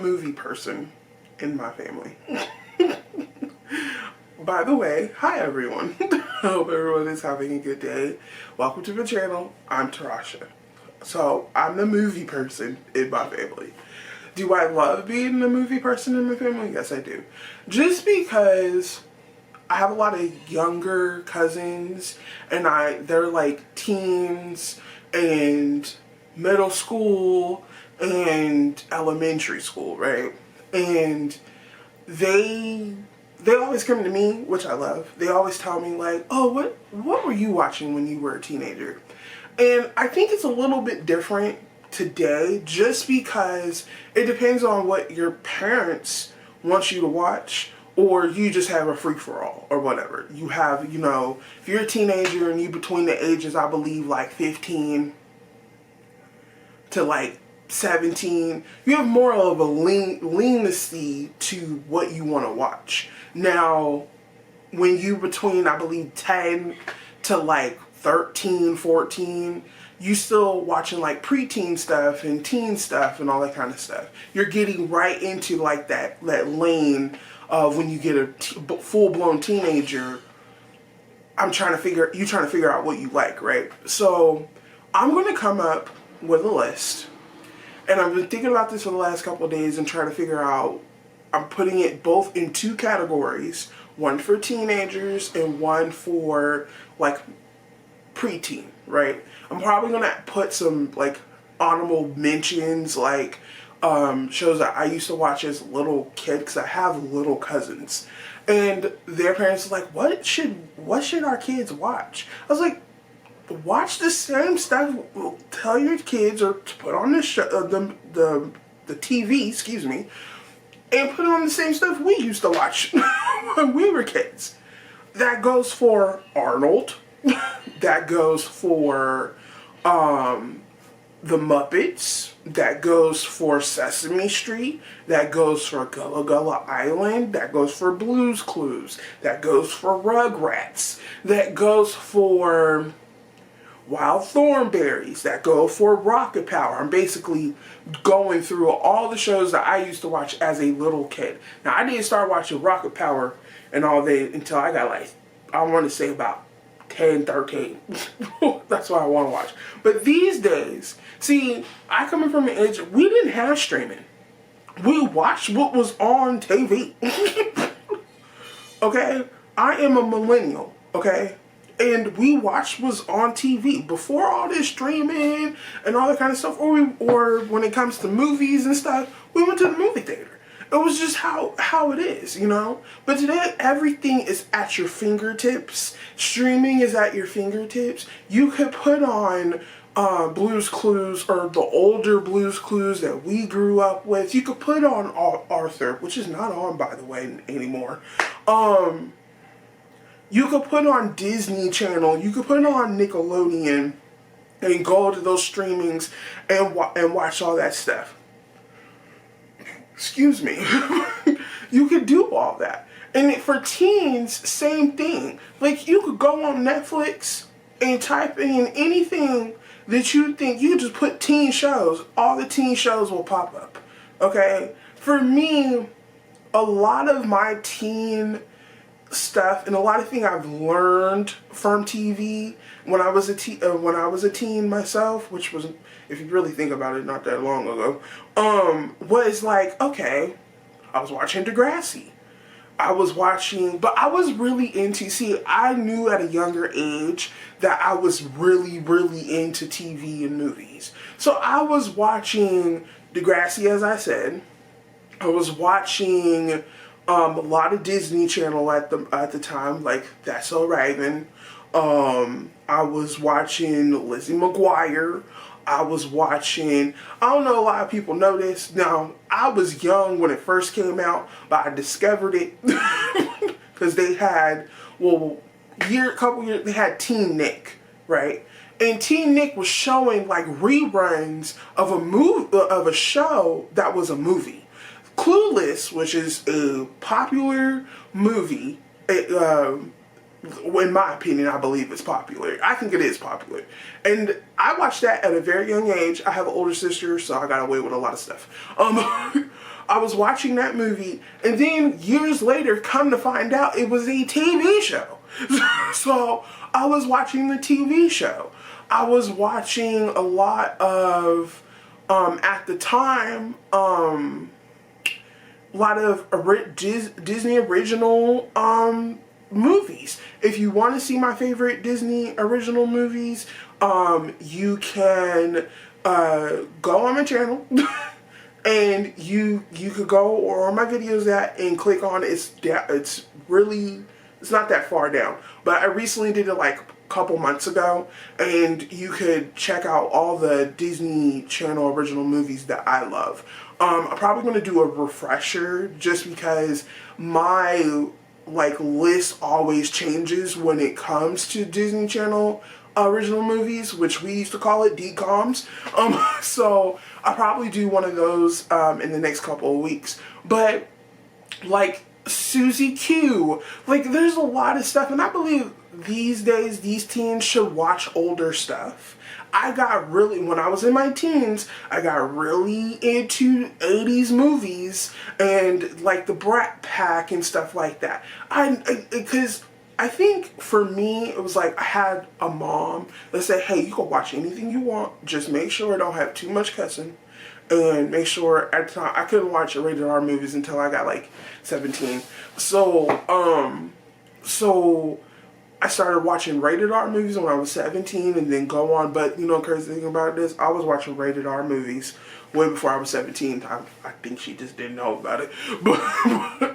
movie person in my family. By the way, hi everyone. I hope everyone is having a good day. Welcome to the channel. I'm Tarasha. So, I'm the movie person in my family. Do I love being the movie person in my family? Yes, I do. Just because I have a lot of younger cousins and they're like teens and middle school and elementary school, right? And they always come to me, which I love. They always tell me like, oh, what were you watching when you were a teenager? And I think it's a little bit different today just because it depends on what your parents want you to watch, or you just have a free-for-all or whatever. You have, if you're a teenager and you between the ages, I believe like 15 to like 17, you have more of a leniency to what you want to watch. Now, when you between, I believe, 10 to like 13, 14, you still watching like preteen stuff and teen stuff and all that kind of stuff. You're getting right into like that lane of when you get a full-blown teenager. You trying to figure out what you like, right? So I'm going to come up with a list. And I've been thinking about this for the last couple of days and trying to figure out, I'm putting it both in two categories. One for teenagers and one for like preteen, right? I'm probably going to put some like honorable mentions, like shows that I used to watch as a little kid, because I have little cousins. And their parents are like, what should our kids watch? I was like, watch the same stuff. Tell your kids or to put on the show, the TV, excuse me, and put on the same stuff we used to watch when we were kids. That goes for Arnold. That goes for the Muppets. That goes for Sesame Street. That goes for Gullah Gullah Island. That goes for Blue's Clues. That goes for Rugrats. That goes for Wild Thornberries. That go for Rocket Power. I'm basically going through all the shows that I used to watch as a little kid. Now, I didn't start watching Rocket Power and all that until I got like, I want to say about 10, 13. That's what I want to watch. But these days, see, I coming from an age, we didn't have streaming. We watched what was on TV. Okay? I am a millennial. Okay? And we watched what's on TV before all this streaming and all that kind of stuff. Or when it comes to movies and stuff, we went to the movie theater. It was just how it is, But today, everything is at your fingertips. Streaming is at your fingertips. You could put on Blue's Clues, or the older Blue's Clues that we grew up with. You could put on Arthur, which is not on, by the way, anymore. You could put on Disney Channel. You could put on Nickelodeon and go to those streamings and watch all that stuff. Excuse me. You could do all that. And for teens, same thing. Like, you could go on Netflix and type in anything that you think. You could just put teen shows. All the teen shows will pop up. Okay? For me, a lot of my teen stuff and a lot of things I've learned from TV when I was a teen myself, which was, if you really think about it, not that long ago, was like, okay, I was watching Degrassi. I was really into, I knew at a younger age that I was really, really into TV and movies. So I was watching Degrassi, as I said. I was watching a lot of Disney Channel at the time, like That's So Raven. I was watching Lizzie McGuire. I was watching, I don't know a lot of people know this. Now, I was young when it first came out, but I discovered it because they had, couple years, they had Teen Nick, right? And Teen Nick was showing like reruns of a show that was a movie. Clueless, which is a popular movie, in my opinion, I believe it's popular. I think it is popular. And I watched that at a very young age. I have an older sister, so I got away with a lot of stuff. I was watching that movie, and then years later, come to find out it was a TV show. So I was watching the TV show. I was watching a lot of, at the time, a lot of Disney original movies. If you want to see my favorite Disney original movies, you can go on my channel and you could go on my videos and click on it. It's really, it's not that far down, but I recently did it like a couple months ago, and you could check out all the Disney Channel original movies that I love. I'm probably going to do a refresher just because my list always changes when it comes to Disney Channel original movies, which we used to call it DCOMs. So I'll probably do one of those in the next couple of weeks. But like Susie Q, there's a lot of stuff, and I believe these days these teens should watch older stuff. When I was in my teens, I got really into 80s movies and like the Brat Pack and stuff like that. Because I think for me, it was like I had a mom that said, hey, you can watch anything you want, just make sure it don't have too much cussing. And make sure at the time, I couldn't watch rated R movies until I got like 17. So I started watching rated R movies when I was 17 and then go on. But you know, crazy thing about this, I was watching rated R movies way before I was 17. I think she just didn't know about it.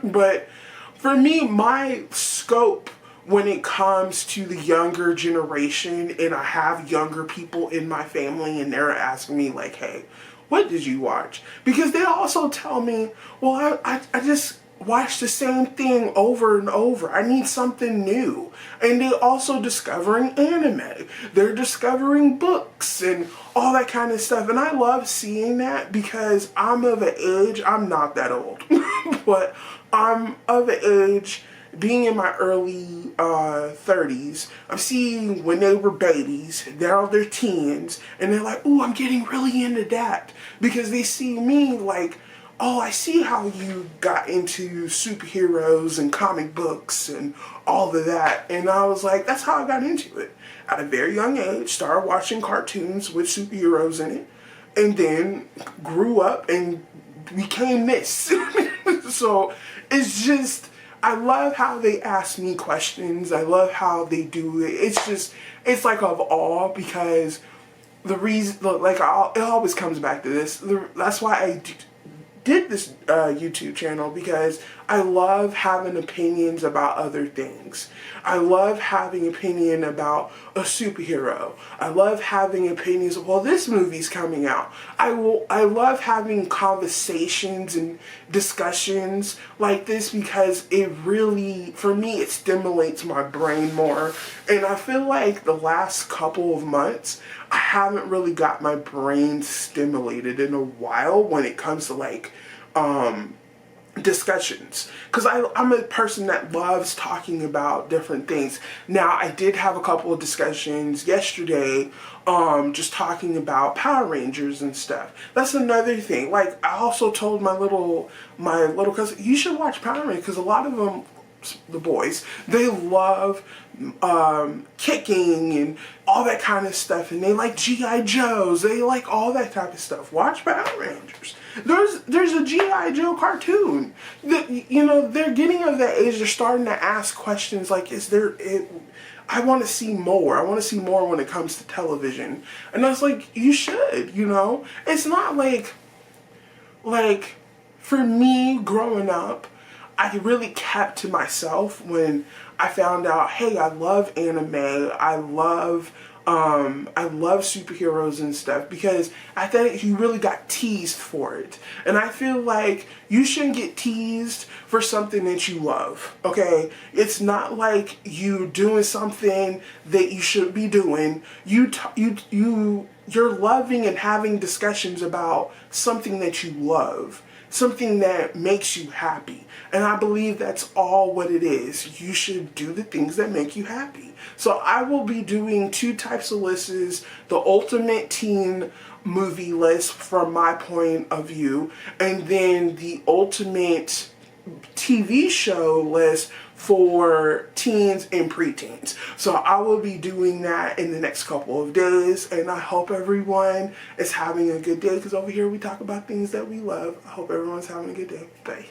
But for me, my scope when it comes to the younger generation, and I have younger people in my family and they're asking me like, hey, what did you watch? Because they also tell me, well, I just watch the same thing over and over. I need something new. And they also discovering anime. They're discovering books and all that kind of stuff. And I love seeing that because I'm of an age, I'm not that old, but I'm of an age, being in my early 30s, I'm seeing when they were babies, now they're teens, and they're like, ooh, I'm getting really into that. Because they see me like, oh, I see how you got into superheroes and comic books and all of that. And I was like, that's how I got into it. At a very young age, started watching cartoons with superheroes in it, and then grew up and became this. So it's just, I love how they ask me questions. I love how they do it. It's like of awe, because the reason, it always comes back to this. That's why I did this YouTube channel, because I love having opinions about other things. I love having opinion about a superhero. I love having opinions of, well, this movie's coming out. I love having conversations and discussions like this, because it really, for me, it stimulates my brain more. And I feel like the last couple of months, I haven't really got my brain stimulated in a while when it comes to discussions, because I'm a person that loves talking about different things. Now, I did have a couple of discussions yesterday, just talking about Power Rangers and stuff. That's another thing. Like, I also told my little cousin, you should watch Power Rangers, because a lot of them, the boys, they love kicking and all that kind of stuff, and they like G.I. Joes, they like all that type of stuff. Watch Power Rangers. There's a G.I. Joe cartoon that, they're getting of that age, they're starting to ask questions like, I want to see more. I want to see more when it comes to television. And I was like, you should, It's not like for me growing up, I really kept to myself when I found out, hey, I love anime, I love superheroes and stuff, because I think you really got teased for it. And I feel like you shouldn't get teased for something that you love, okay? It's not like you doing something that you shouldn't be doing. You're loving and having discussions about something that you love. something that makes you happy. And I believe that's all what it is. You should do the things that make you happy. So I will be doing two types of lists: the ultimate teen movie list from my point of view, and then the ultimate TV show list for teens and preteens. So I will be doing that in the next couple of days, and I hope everyone is having a good day, because over here we talk about things that we love. I hope everyone's having a good day. Bye.